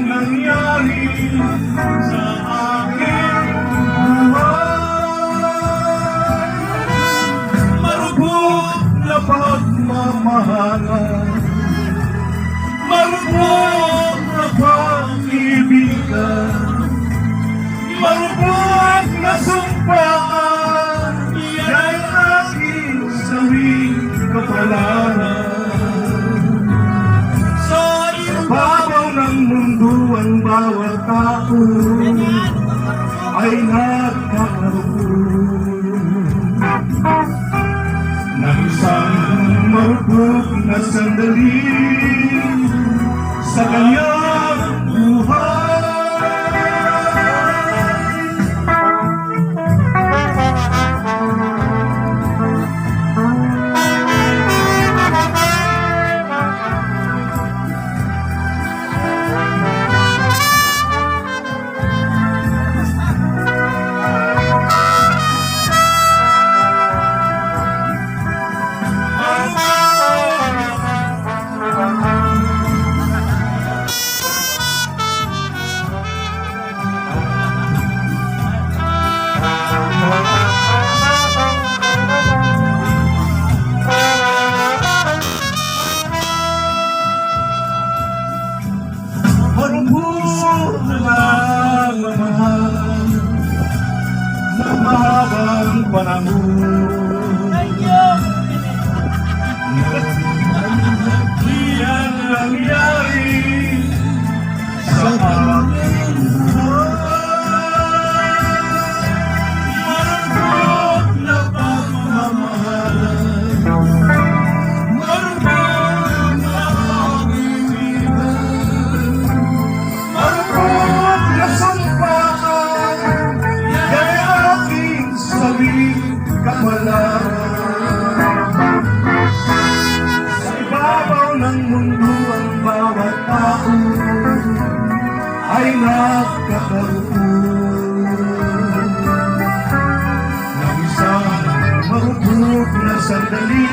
nangyari sa aking buhay. Marupok na pagmamahalan, marupok na pag-ibigan, marupok na sumpaan, yan aking sawing kapalaran. Babaw ng mundo ang bawat tao ay nagkakaroon ng isang marupok na sandali sa kanyang buhay. Mahabang panahon, yan nangyari sa aking buhay. Marupok na pagmamahalan, marupok na pag-ibigan, marupok na sampaan, kapalaran. Sa ibabaw ng mundo ang bawat tao ay nagkakaroon ng isang marupok na sandali